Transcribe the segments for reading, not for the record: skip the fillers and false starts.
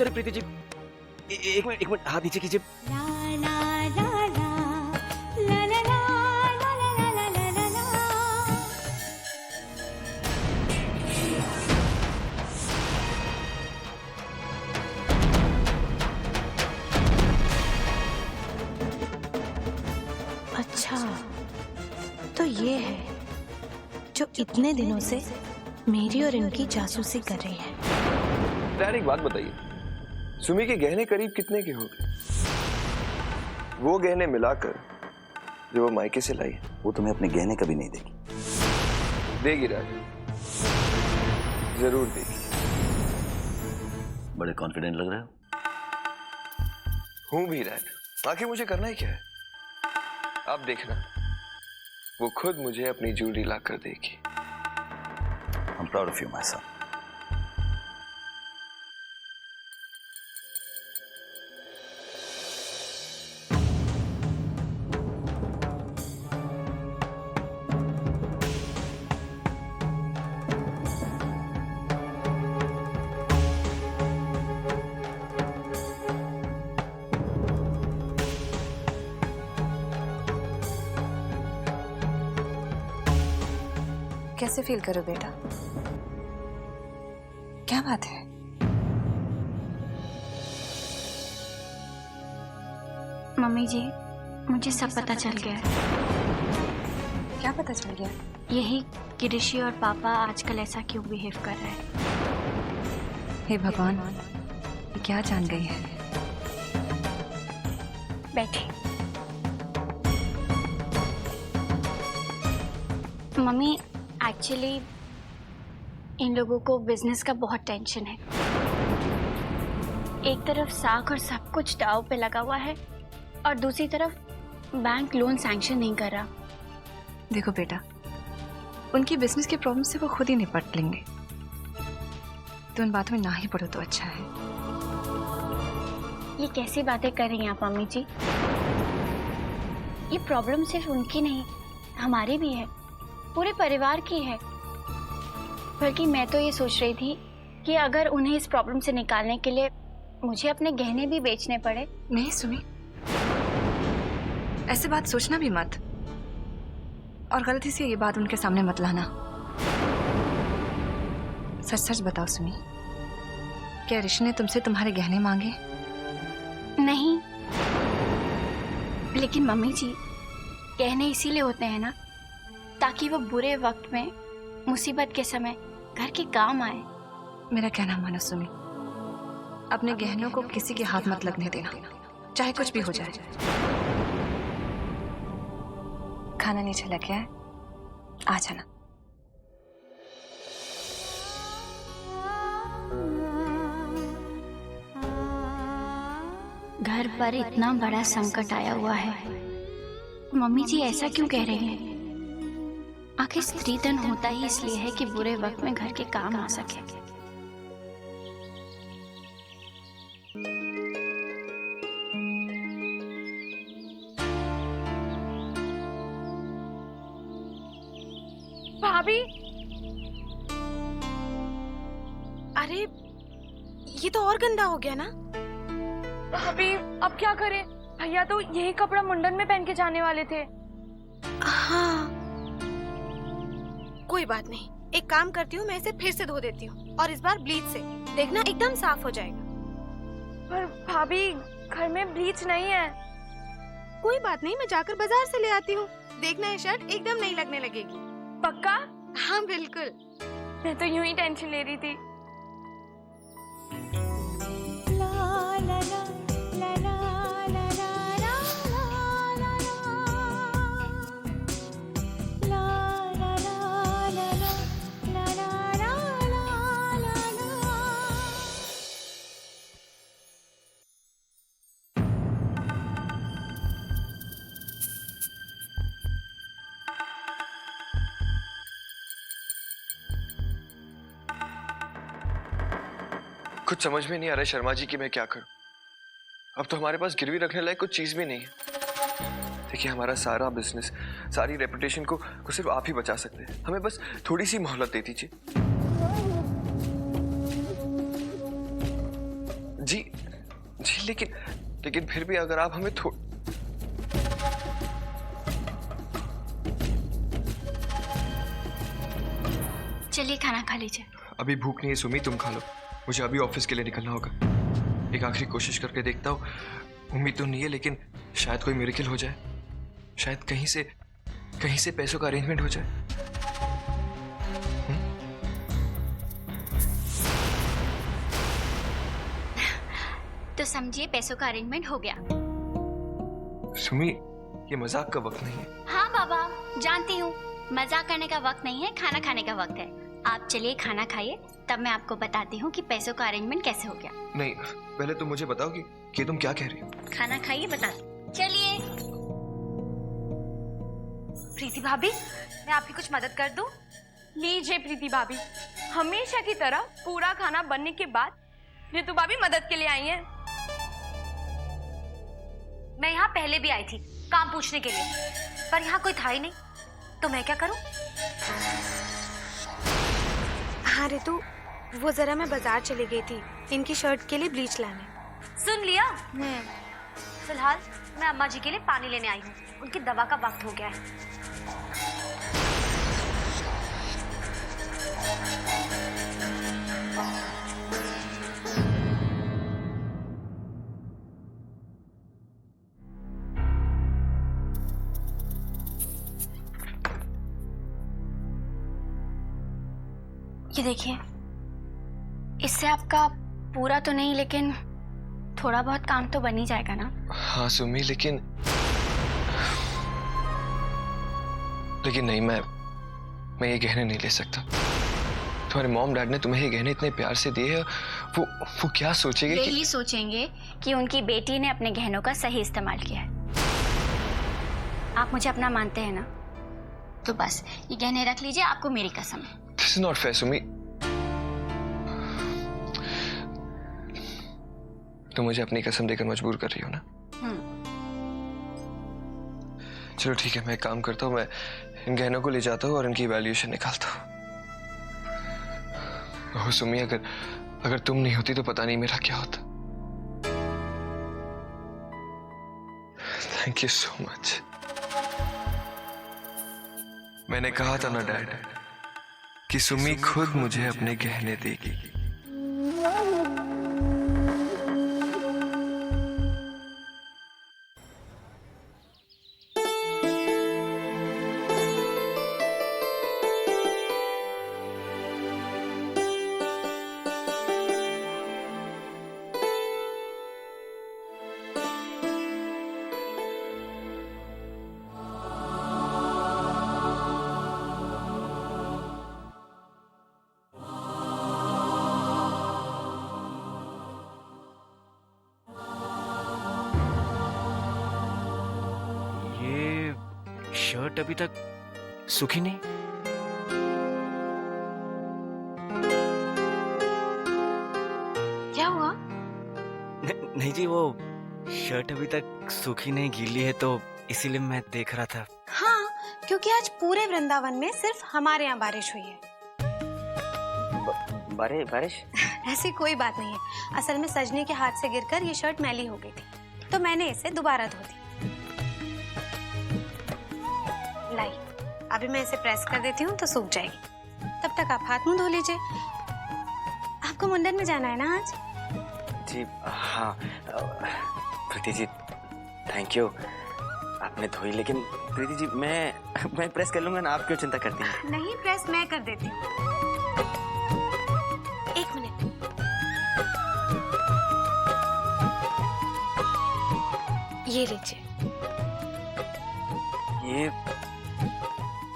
चलिए प्रीति जी, एक मिनट हाथ नीचे कीजिए। अच्छा, तो ये है जो इतने दिनों से मेरी और इनकी जासूसी कर रही है। यार एक बात बताइए, सुमी के गहने करीब कितने के हो गए? वो गहने मिलाकर जो वो मायके से लाई, वो तुम्हें अपने गहने कभी नहीं देगी। देगी राज, जरूर देगी। बड़े कॉन्फिडेंट लग रहे हो। हूं भी राज, आखिर मुझे करना ही क्या है? आप देखना, वो खुद मुझे अपनी ज्वेलरी ला कर देगी। I'm proud of you, my son. कैसे फील करो बेटा? क्या बात है? मम्मी जी, मुझे सब पता चल गया है। क्या पता चल गया? यही कि ऋषि और पापा आजकल ऐसा क्यों बिहेव कर रहे हैं। हे भगवान, ये क्या जान गई है? बैठे। मम्मी, एक्चुअली इन लोगों को बिजनेस का बहुत टेंशन है। एक तरफ साख और सब कुछ दांव पे लगा हुआ है और दूसरी तरफ बैंक लोन सैंक्शन नहीं कर रहा। देखो बेटा, उनकी बिजनेस की प्रॉब्लम से वो खुद ही निपट लेंगे, तो उन बातों में ना ही पड़ो तो अच्छा है। ये कैसी बातें कर रही हैं आप मम्मी जी? ये प्रॉब्लम सिर्फ उनकी नहीं, हमारी भी है, पूरे परिवार की है। बल्कि मैं तो ये सोच रही थी कि अगर उन्हें इस प्रॉब्लम से निकालने के लिए मुझे अपने गहने भी बेचने पड़े। नहीं सुमी, ऐसे बात सोचना भी मत, और गलती से ये बात उनके सामने मत लाना। सच सच बताओ सुमी, क्या ऋषि ने तुमसे तुम्हारे गहने मांगे? नहीं, लेकिन मम्मी जी, गहने इसीलिए होते हैं ना, ताकि वो बुरे वक्त में, मुसीबत के समय घर के काम आए। मेरा कहना मानो सुमी, अपने गहनों को किसी के हाथ मत लगने देना, चाहे कुछ भी हो जाए। खाना नीचे लग गया है, आ जाना। घर पर इतना बड़ा संकट आया हुआ है, मम्मी जी ऐसा क्यों कह रही हैं? आखिर स्त्री धन होता ही इसलिए है कि बुरे वक्त में घर के काम आ सके। भाभी, अरे ये तो और गंदा हो गया ना। भाभी अब क्या करें? भैया तो यही कपड़ा मुंडन में पहन के जाने वाले थे। हाँ, कोई बात नहीं, एक काम करती हूँ, मैं इसे फिर से धो देती हूँ और इस बार ब्लीच से, देखना एकदम साफ हो जाएगा। पर भाभी घर में ब्लीच नहीं है। कोई बात नहीं, मैं जाकर बाजार से ले आती हूँ, देखना ये शर्ट एकदम नहीं लगने लगेगी। पक्का? हाँ बिल्कुल। मैं तो यूं ही टेंशन ले रही थी। कुछ समझ में नहीं आ रहा शर्मा जी कि मैं क्या करूं। अब तो हमारे पास गिरवी रखने लायक कुछ चीज भी नहीं है। देखिए, हमारा सारा बिजनेस, सारी रेपुटेशन को सिर्फ आप ही बचा सकते हैं। हमें बस थोड़ी सी मोहलत दे दीजिए। जी जी, लेकिन फिर भी अगर आप हमें चलिए खाना खा लीजिए। अभी भूख नहीं है सुमी, तुम खा लो, मुझे अभी ऑफिस के लिए निकलना होगा। एक आखिरी कोशिश करके देखता हूँ, उम्मीद तो नहीं है लेकिन शायद कोई मिरेकल हो जाए, शायद कहीं से पैसों का अरेंजमेंट हो जाए। तो समझिए पैसों का अरेंजमेंट हो गया। सुमी, ये मजाक का वक्त नहीं है। हाँ बाबा, जानती हूँ मजाक करने का वक्त नहीं है, खाना खाने का वक्त है। आप चलिए खाना खाइए, तब मैं आपको बताती हूँ कि पैसों का अरेंजमेंट कैसे हो गया। नहीं, पहले तुम मुझे बताओ कि तुम क्या कह रही हो। खाना खाइए, बता। चलिए। प्रीति भाभी, मैं आपकी कुछ मदद कर दूं? लीजिए प्रीति भाभी, हमेशा की तरह पूरा खाना बनने के बाद ऋतु भाभी मदद के लिए आई हैं। मैं यहाँ पहले भी आई थी काम पूछने के लिए, पर यहाँ कोई था ही नहीं, तो मैं क्या करूँ? हाँ रितु, वो जरा मैं बाजार चली गई थी इनकी शर्ट के लिए ब्लीच लाने। सुन लिया? फिलहाल मैं अम्मा जी के लिए पानी लेने आई हूँ, उनकी दवा का वक्त हो गया है। ये देखिए, इससे आपका पूरा तो नहीं लेकिन थोड़ा बहुत काम तो बन ही जाएगा ना। हाँ सुमी, लेकिन नहीं, मैं ये गहने नहीं ले सकता। तुम्हारे मॉम डैड ने तुम्हें ये गहने इतने प्यार से दिए हैं, वो क्या सोचेंगे? यही सोचेंगे कि उनकी बेटी ने अपने गहनों का सही इस्तेमाल किया है। आप मुझे अपना मानते हैं ना, तो बस ये गहने रख लीजिए, आपको मेरी कसम है। This is not fair, Sumi. तुम मुझे अपनी कसम देकर मजबूर कर रही हो ना? चलो ठीक है, मैं एक काम करता हूँ, मैं इन गहनों को ले जाता हूँ और इनकी वैल्यूएशन निकालता हूँ। ओह सुमी, अगर तुम नहीं होती तो पता नहीं मेरा क्या होता। Thank you so much. मैंने कहा था ना डैड कि सुमी खुद मुझे अपने गहने देगी। शर्ट अभी तक सूखी नहीं। क्या हुआ? नहीं जी, वो शर्ट अभी तक सूखी नहीं, गीली है, तो इसीलिए मैं देख रहा था। हाँ, क्योंकि आज पूरे वृंदावन में सिर्फ हमारे यहाँ बारिश हुई है। बारिश? ऐसी कोई बात नहीं है। असल में सजनी के हाथ से गिरकर ये शर्ट मैली हो गई थी, तो मैंने इसे दोबारा धो दी। लाई, अभी मैं इसे प्रेस कर देती हूँ तो सूख जाएगी। तब तक आप हाथ मुंह धो लीजिए। आपको मुंडन में जाना है ना आज? जी हाँ। प्रीति जी थैंक यू, आपने धोई, लेकिन प्रीति जी मैं प्रेस कर लूंगा ना, आप क्यों चिंता करती हैं? नहीं, प्रेस मैं कर देती हूँ। एक मिनट। ये लीजिए।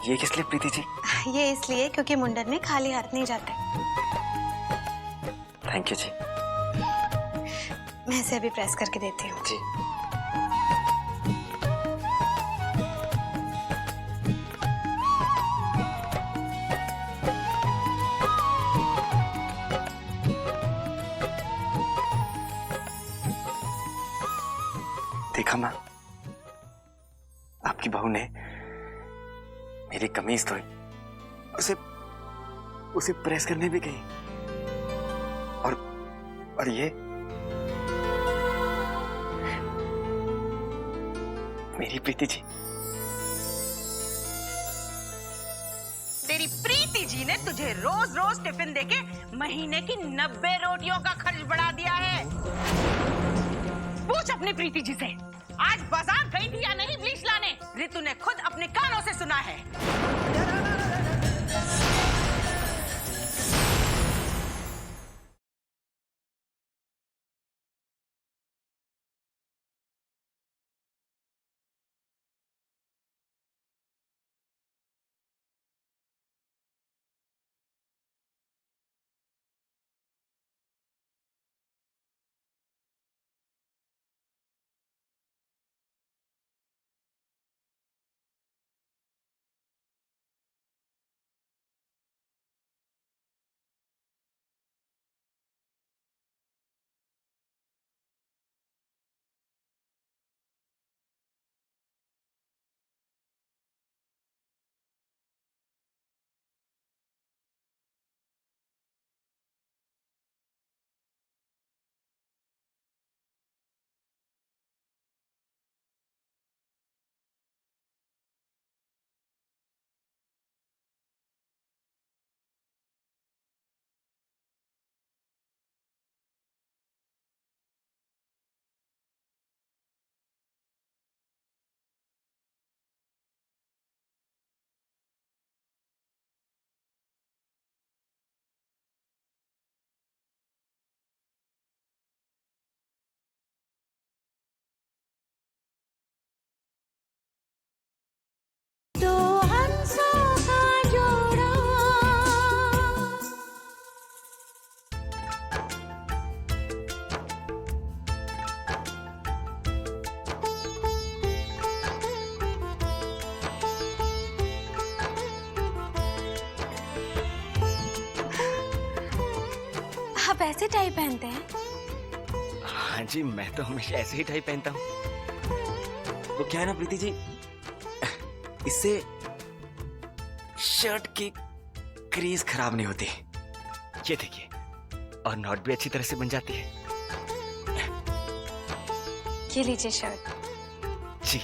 ये किस लिए प्रीति जी? ये इसलिए क्योंकि मुंडन में खाली हाथ नहीं जाते। थैंक यू जी। मैं इसे अभी प्रेस करके देती हूँ। जी। देखा माँ, आपकी बहू ने मेरी कमीज धोई, उसे प्रेस करने भी गई, और ये मेरी प्रीति जी। तेरी प्रीति जी ने तुझे रोज रोज टिफिन देके महीने की 90 रोटियों का खर्च बढ़ा दिया है। पूछ अपनी प्रीति जी से आज बाजार गई थी या नहीं ब्लीच लाने। रितु ने खुद अपने कानों से सुना है। आप ऐसे टाई पहनते हैं? हाँ जी, मैं तो हमेशा ऐसे ही टाई पहनता हूँ। वो क्या है ना प्रीति जी, इससे शर्ट की क्रीज खराब नहीं होती। ये देखिए, और नॉट भी अच्छी तरह से बन जाती है। ये लीजिए शर्ट। जी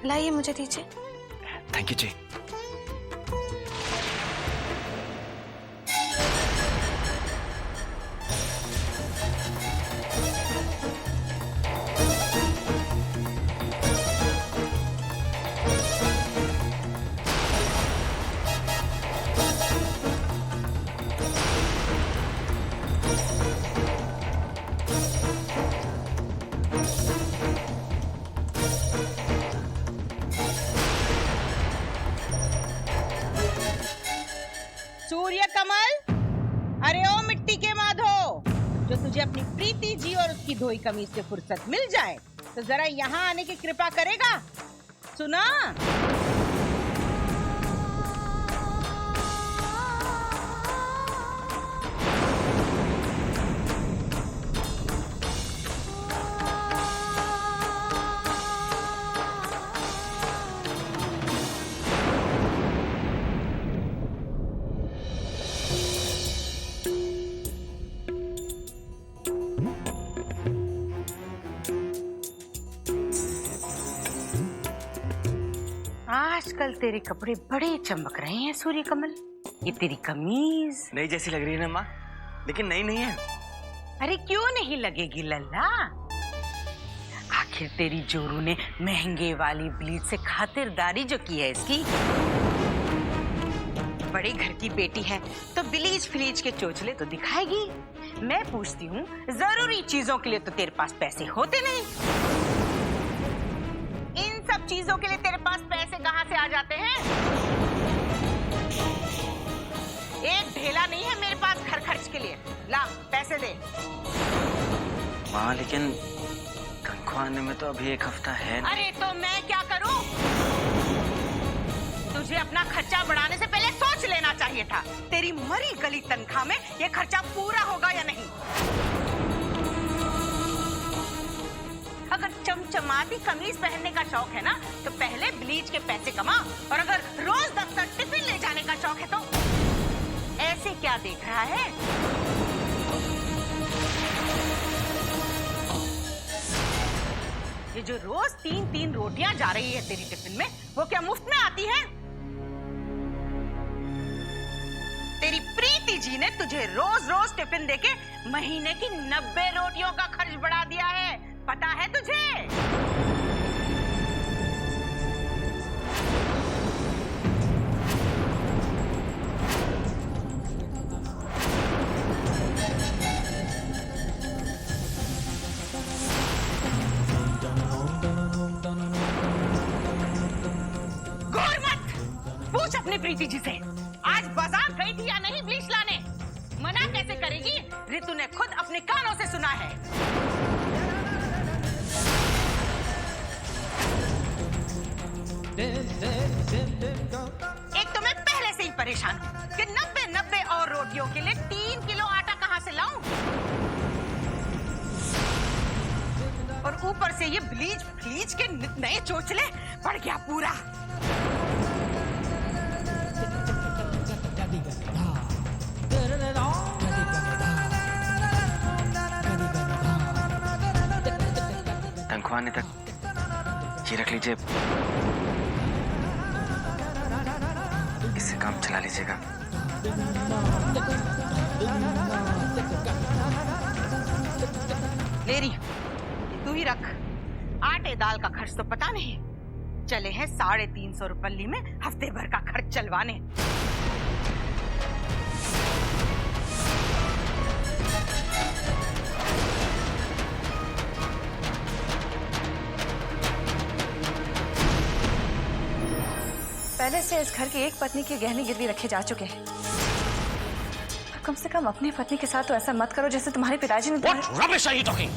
लाइए, मुझे दीजिए। थैंक यू जी। सूर्य कमल, अरे ओ मिट्टी के माधो, जो तुझे अपनी प्रीति जी और उसकी धोई कमीज से फुर्सत मिल जाए तो जरा यहाँ आने की कृपा करेगा। सुना? आजकल तेरे कपड़े बड़े चमक रहे हैं सूर्य कमल। ये तेरी कमीज नई जैसी लग रही है ना माँ, लेकिन नई नहीं है। अरे क्यों नहीं लगेगी लल्ला? आखिर तेरी जोरू ने महंगे वाली ब्लीच से खातिरदारी जो की है इसकी। बड़े घर की बेटी है तो ब्लीच फ्लीच के चोचले तो दिखाएगी। मैं पूछती हूँ, जरूरी चीजों के लिए तो तेरे पास पैसे होते नहीं। इन सब चीजों के लिए तेरे पास पैसे कहाँ से आ जाते हैं? एक ढेला नहीं है मेरे पास घर खर्च के लिए। ला पैसे दे। माँ लेकिन तनख्वाह आने में तो अभी 1 हफ्ता है। अरे तो मैं क्या करूं? तुझे अपना खर्चा बढ़ाने से पहले सोच लेना चाहिए था। तेरी मरी गली तनख्वाह में ये खर्चा पूरा होगा या नहीं। अगर चमचमाती कमीज पहनने का शौक है ना तो पहले ब्लीच के पैसे कमा, और अगर रोज दफ्तर टिफिन ले जाने का शौक है तो ऐसे क्या देख रहा है? जो रोज 3-3 रोटियां जा रही है तेरी टिफिन में, वो क्या मुफ्त में आती है? तेरी प्रीति जी ने तुझे रोज रोज टिफिन देके महीने की 90 रोटियों का खर्च बढ़ा दिया है, पता है तुझे? गौर मत पूछ अपनी प्रीति जी से आज बाजार गई थी या नहीं ब्लीच लाने। मना कैसे करेगी? रितु ने खुद अपने कानों से सुना है। एक तो मैं पहले से ही परेशान हूँ कि 90 और रोटियों के लिए 3 किलो आटा कहाँ से लाऊं? और ऊपर से ये ब्लीच के नए चोचले पड़ गया पूरा। तनख्वाह आने तक ये रख लीजिए, इससे काम चला लीजिएगा। ले रही तू ही रख। आटे दाल का खर्च तो पता नहीं, चले हैं 350 रुपये में हफ्ते भर का खर्च चलवाने। पहले से इस घर की एक पत्नी के गहने गिरवी रखे जा चुके हैं। कम से कम अपनी पत्नी के साथ तो ऐसा मत करो जैसे तुम्हारे पिताजी ने। What rubbish are you talking?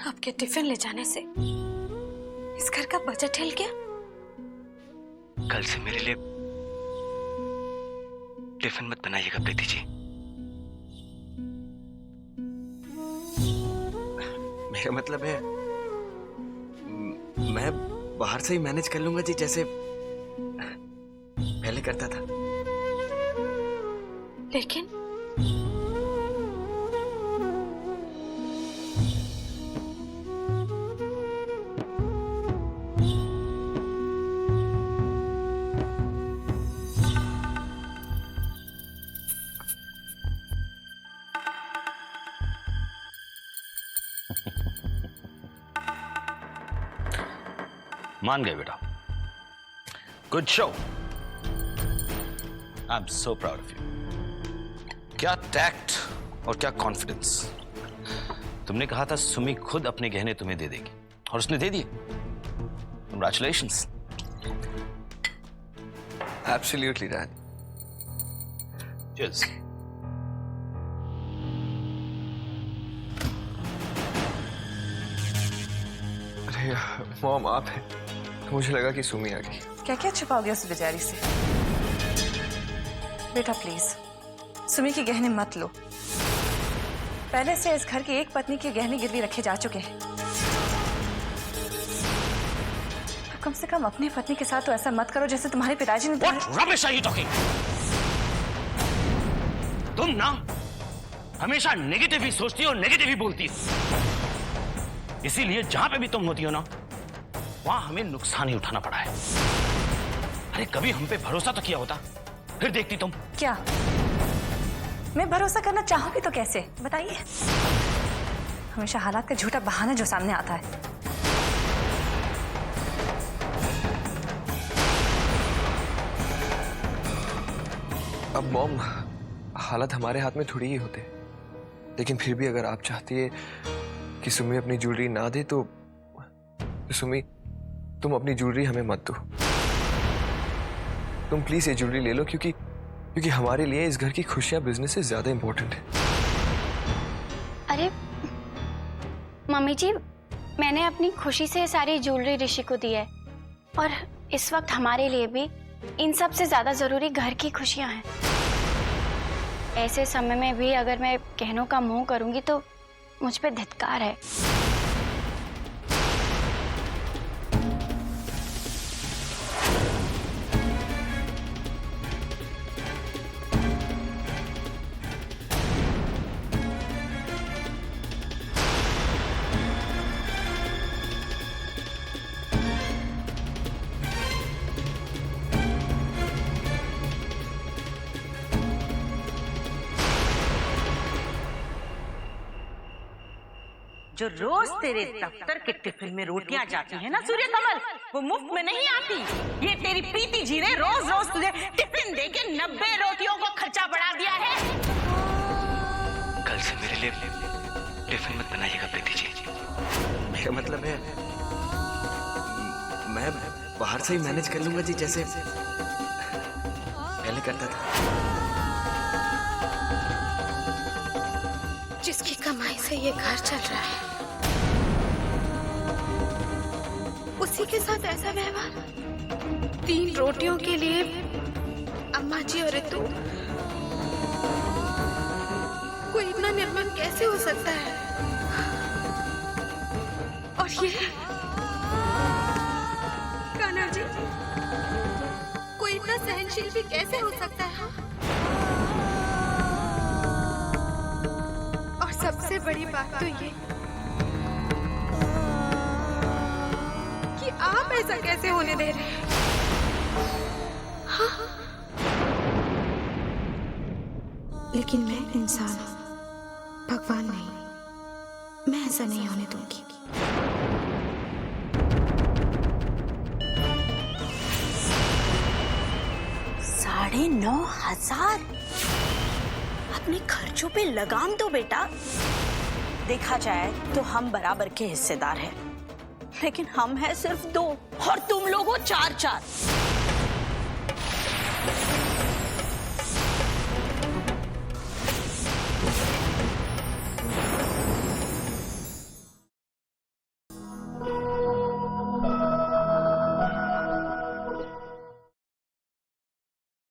आपके टिफिन ले जाने से इस घर का बजट हिल गया। कल से मेरे लिए टिफिन मत बनाइएगा प्रीति जी। मेरा मतलब है मैं बाहर से ही मैनेज कर लूंगा जी, जैसे पहले करता था। लेकिन मान गए बेटा, good show. I am so proud of you. क्या टैक्ट और क्या कॉन्फिडेंस। तुमने कहा था सुमी खुद अपने गहने तुम्हें दे देगी और उसने दे दिए। कंग्रेचुलेशंस। Absolutely dad. चीयर्स। अरे मॉम आप हैं, मुझे लगा कि सुमी आ गई। क्या क्या छुपाओगे उस बेचारी से? बेटा प्लीज सुमी के गहने मत लो। पहले से इस घर की एक पत्नी के गहने गिरवी रखे जा चुके हैं। कम से कम अपनी पत्नी के साथ तो ऐसा मत करो जैसे तुम्हारे पिताजी ने। What rubbish are you talking? तुम ना हमेशा नेगेटिव ही सोचती हो, नेगेटिव ही बोलती हो। इसीलिए जहां पे भी तुम होती हो ना, वहां हमें नुकसान ही उठाना पड़ा है। अरे कभी हम पे भरोसा तो किया होता, फिर देखती तुम। क्या मैं भरोसा करना चाहूंगी तो कैसे, बताइए? हमेशा हालात का झूठा बहाना जो सामने आता है। अब मॉम, हालात हमारे हाथ में थोड़ी ही होते, लेकिन फिर भी अगर आप चाहती है कि सुमी अपनी ज्वेलरी ना दे तो सुमी तुम अपनी ज्वेलरी हमें मत दो। तुम प्लीज ये ज्वेलरी ले लो, क्योंकि हमारे लिए इस घर की खुशियां बिजनेस से ज्यादा इंपॉर्टेंट है। अरे मम्मी जी, मैंने अपनी खुशी से सारी ज्वेलरी ऋषि को दी है, और इस वक्त हमारे लिए भी इन सब से ज्यादा जरूरी घर की खुशियां हैं। ऐसे समय में भी अगर मैं गहनों का मोह करूंगी तो मुझ पे धिक्कार है। जो रोज तेरे दफ्तर के टिफिन में रोटियां जाती हैं ना सूर्य कमल, वो मुफ्त में नहीं आती। ये तेरी प्रीति जी ने रोज रोज तुझे टिफिन देके 90 रोटियों को खर्चा बढ़ा दिया है। कल से मेरे लिए टिफिन मत बनाइएगा प्रीति जी। मेरा मतलब है मैं बाहर से ही मैनेज कर लूंगा जी, जैसे पहले करता था। जिसकी कमाई से ये घर चल रहा है, उसी के साथ ऐसा व्यवहार। 3 रोटियों के लिए अम्मा जी और रितु, कोई इतना निर्मम कैसे हो सकता है? और ये कान्हा जी, कोई इतना सहनशील भी कैसे हो सकता है? और सबसे बड़ी बात तो ये कि आप ऐसा कैसे होने दे रहे हैं? हाँ। लेकिन मैं इंसान हूं, भगवान नहीं। मैं ऐसा नहीं होने दूंगी। $9,500 अपने खर्चों पे लगाम दो बेटा। देखा जाए तो हम बराबर के हिस्सेदार हैं, लेकिन हम हैं सिर्फ 2 और तुम लोगों 4-4।